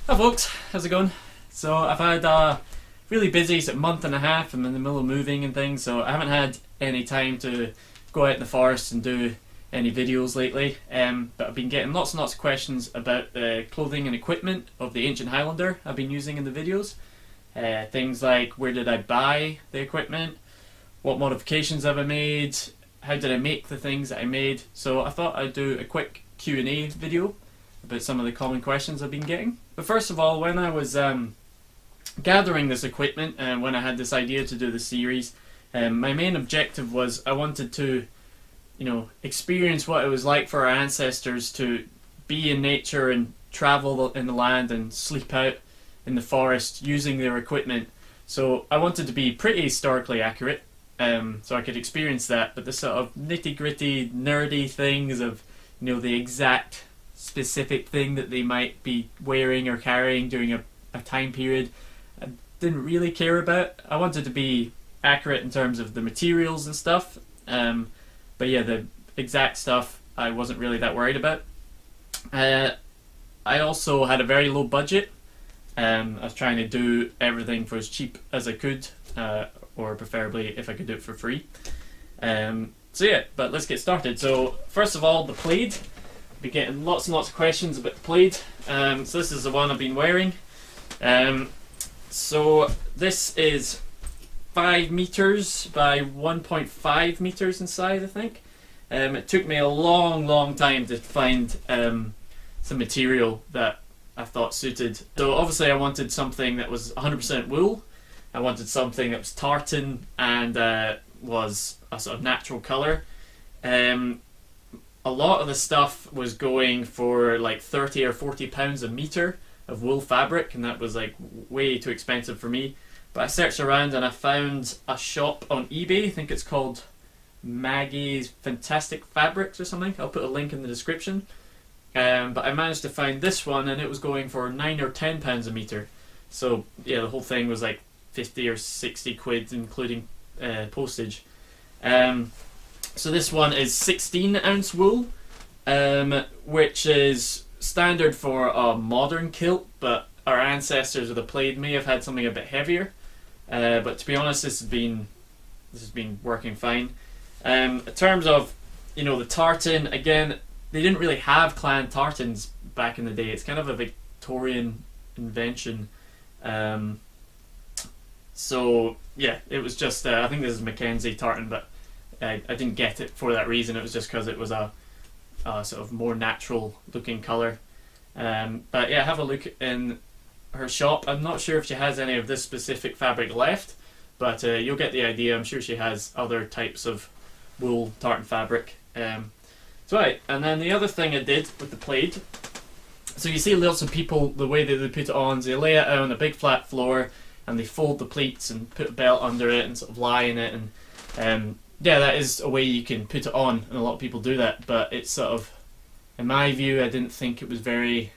Hi folks, how's it going? So I've had a really busy month and a half. I'm in the middle of moving and things, so I haven't had any time to go out in the forest and do any videos lately. But I've been getting lots and lots of questions about the clothing and equipment of the ancient Highlander I've been using in the videos. Things like, where did I buy the equipment? What modifications have I made? How did I make the things that I made? So I thought I'd do a quick Q&A video about some of the common questions I've been getting. But first of all, when I was gathering this equipment and when I had this idea to do the series, my main objective was I wanted to, experience what it was like for our ancestors to be in nature and travel in the land and sleep out in the forest using their equipment. So I wanted to be pretty historically accurate, so I could experience that. But the sort of nitty-gritty, nerdy things of, the exact specific thing that they might be wearing or carrying during a time period, I didn't really care about. I wanted to be accurate in terms of the materials and stuff, but yeah, the exact stuff I wasn't really that worried about. I also had a very low budget. I was trying to do everything for as cheap as I could, or preferably if I could do it for free. So yeah, but let's get started. So first of all, the Plaid. Be getting lots and lots of questions about the Plaid. So this is the one I've been wearing. So this is 5 meters by 1.5 meters in size, I think. It took me a long time to find some material that I thought suited. So obviously I wanted something that was 100% wool. I wanted something that was tartan and was a sort of natural colour. A lot of the stuff was going for like 30 or 40 pounds a metre of wool fabric, and that was like way too expensive for me. But I searched around and I found a shop on eBay. I think it's called Maggie's Fantastic Fabrics or something. I'll put a link in the description. But I managed to find this one, and it was going for 9 or 10 pounds a metre. So yeah, the whole thing was like 50 or 60 quid, including postage. So this one is 16-ounce wool, which is standard for a modern kilt, but our ancestors of the Plaid may have had something a bit heavier. But to be honest, this has been working fine. In terms of the tartan, again, they didn't really have clan tartans back in the day. It's kind of a Victorian invention. So yeah, it was just I think this is Mackenzie tartan, but I didn't get it for that reason. It was just because it was a sort of more natural looking colour. But yeah, have a look in her shop. I'm not sure if she has any of this specific fabric left, but you'll get the idea. I'm sure she has other types of wool tartan fabric. So right, and then the other thing I did with the Plaid, so you see lots of people, the way that they put it on is they lay it out on a big flat floor and they fold the pleats and put a belt under it and sort of lie in it, and yeah, that is a way you can put it on, and a lot of people do that, but it's sort of, in my view, I didn't think it was very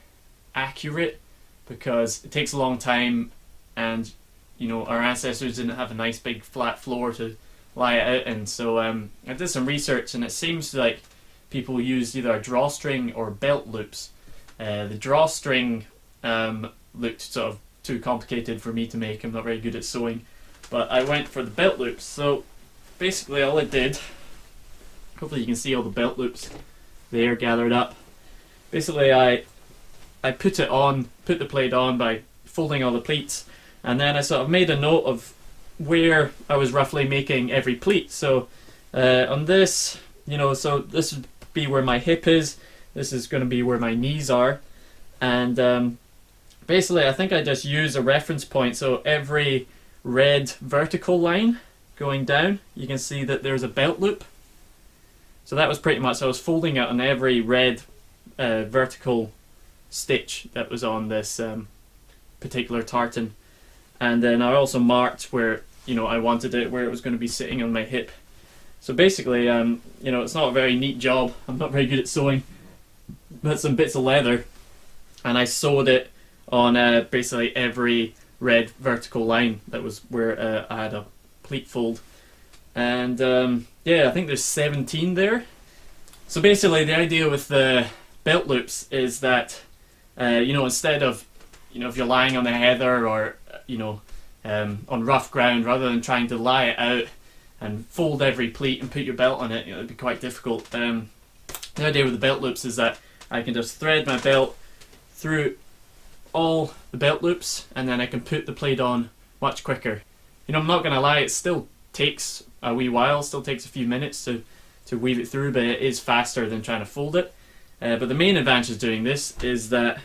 accurate because it takes a long time, and our ancestors didn't have a nice big flat floor to lie it out in. So I did some research, and it seems like people use either a drawstring or belt loops. The drawstring looked sort of too complicated for me to make. I'm not very good at sewing, but I went for the belt loops. So basically all I did, hopefully you can see all the belt loops there gathered up. Basically I put the Plaid on by folding all the pleats, and then I sort of made a note of where I was roughly making every pleat. So on this, so this would be where my hip is, this is going to be where my knees are, and basically I think I just use a reference point. So every red vertical line going down, you can see that there's a belt loop. So that was pretty much, I was folding it on every red vertical stitch that was on this particular tartan. And then I also marked where I wanted it, where it was going to be sitting on my hip. So basically, it's not a very neat job. I'm not very good at sewing. But some bits of leather, and I sewed it on basically every red vertical line. That was where I had a pleat fold, and yeah, I think there's 17 there. So basically the idea with the belt loops is that instead of you know, if you're lying on the heather or, you know, on rough ground, rather than trying to lie it out and fold every pleat and put your belt on it, you know, it'd be quite difficult. The idea with the belt loops is that I can just thread my belt through all the belt loops, and then I can put the plaid on much quicker. You know, I'm not gonna lie, it still takes a wee while, still takes a few minutes to weave it through, but it is faster than trying to fold it. But the main advantage of doing this is that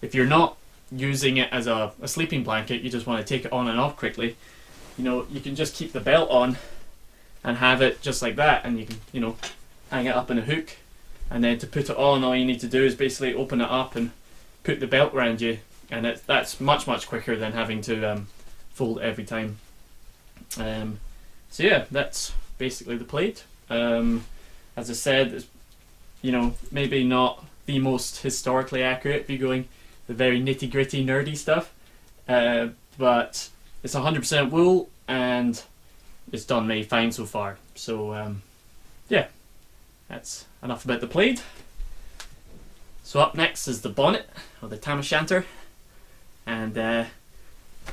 if you're not using it as a sleeping blanket, you just want to take it on and off quickly, you know, you can just keep the belt on and have it just like that, and you can, you know, hang it up in a hook, and then to put it on, all you need to do is basically open it up and put the belt around you, and that's much quicker than having to fold every time. So yeah, that's basically the plaid. As I said, it's, you know, maybe not the most historically accurate if you're going the very nitty gritty nerdy stuff, but it's 100% wool and it's done me fine so far. So yeah, that's enough about the plaid. So up next is the bonnet, or the Tam O'Shanter, and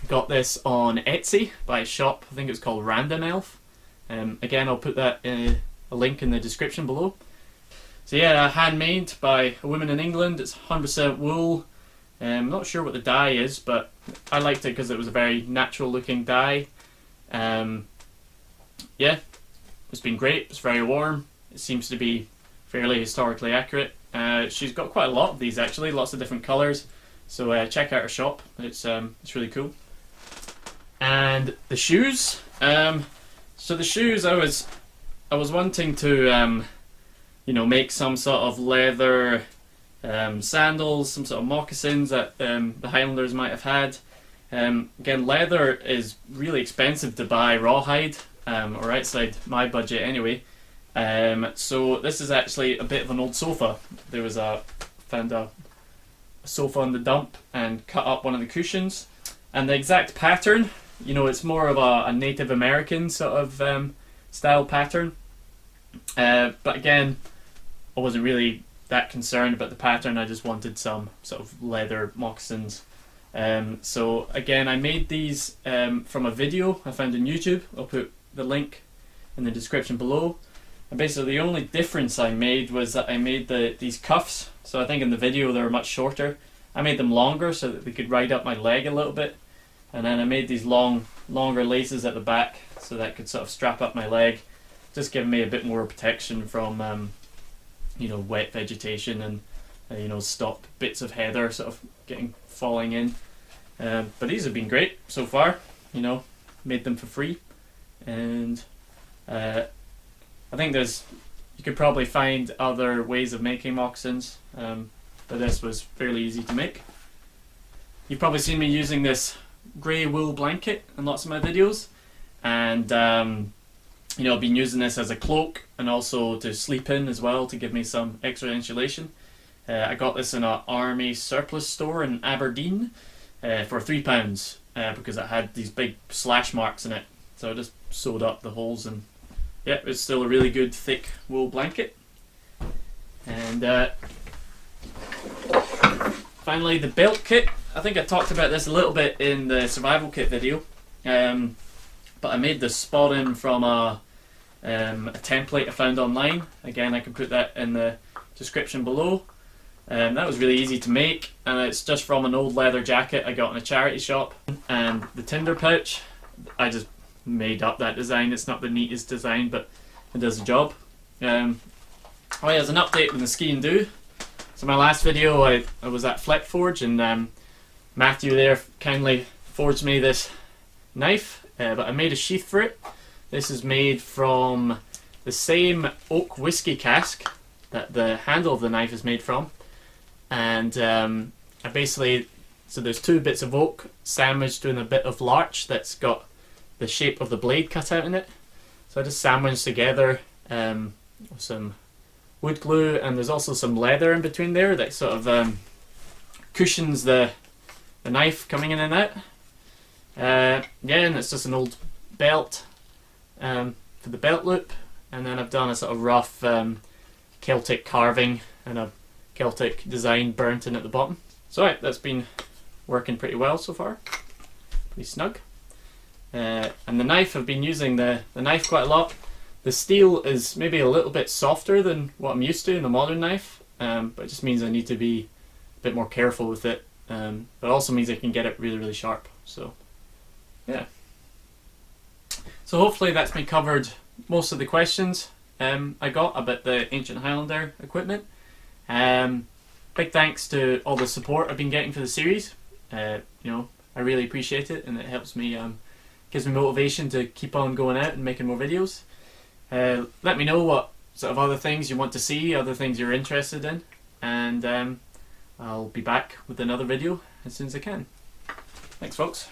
got this on Etsy by a shop, I think it's called Random Elf. Again, I'll put that a link in the description below. So yeah, handmade by a woman in England. It's 100% wool. I'm not sure what the dye is, but I liked it because it was a very natural looking dye. Yeah, it's been great. It's very warm. It seems to be fairly historically accurate. She's got quite a lot of these actually, lots of different colours. So check out her shop. It's really cool. And the shoes. So the shoes, I was wanting to you know, make some sort of leather sandals, some sort of moccasins that the Highlanders might have had. Again, leather is really expensive to buy rawhide, or outside my budget anyway. So this is actually a bit of an old sofa. There was found a sofa on the dump and cut up one of the cushions, and the exact pattern, you know, it's more of a Native American sort of style pattern. But again, I wasn't really that concerned about the pattern. I just wanted some sort of leather moccasins. So again, I made these from a video I found on YouTube. I'll put the link in the description below. And basically the only difference I made was that I made these cuffs. So I think in the video they were much shorter. I made them longer so that they could ride up my leg a little bit. And then I made these longer laces at the back so that I could sort of strap up my leg, just giving me a bit more protection from you know, wet vegetation and you know, stop bits of heather sort of falling in. But these have been great so far. You know, made them for free, and I think you could probably find other ways of making moccasins, but this was fairly easy to make. You've probably seen me using this grey wool blanket in lots of my videos, and you know, I've been using this as a cloak and also to sleep in as well to give me some extra insulation. I got this in an army surplus store in Aberdeen for £3 because it had these big slash marks in it, so I just sewed up the holes, and yeah, it's still a really good thick wool blanket. And finally, the belt kit. I think I talked about this a little bit in the survival kit video, but I made the spotting from a template I found online. Again, I can put that in the description below. That was really easy to make, and it's just from an old leather jacket I got in a charity shop. And the tinder pouch, I just made up that design. It's not the neatest design, but it does the job. Oh yeah, there's an update with the ski and do. So my last video, I was at Flip Forge, and Matthew there kindly forged me this knife, but I made a sheath for it. This is made from the same oak whiskey cask that the handle of the knife is made from, and I basically, so there's two bits of oak sandwiched in a bit of larch that's got the shape of the blade cut out in it. So I just sandwiched together some wood glue, and there's also some leather in between there that sort of cushions the knife coming in and out. Yeah, and it's just an old belt for the belt loop, and then I've done a sort of rough Celtic carving and a Celtic design burnt in at the bottom. So right, that's been working pretty well so far, pretty snug. And the knife, I've been using the knife quite a lot. The steel is maybe a little bit softer than what I'm used to in the modern knife, but it just means I need to be a bit more careful with it, but it also means I can get it really sharp. So yeah, so hopefully that's been covered most of the questions I got about the ancient Highlander equipment. Big thanks to all the support I've been getting for the series. You know, I really appreciate it, and it helps me, gives me motivation to keep on going out and making more videos. Let me know what sort of other things you want to see, other things you're interested in, and I'll be back with another video as soon as I can. Thanks folks.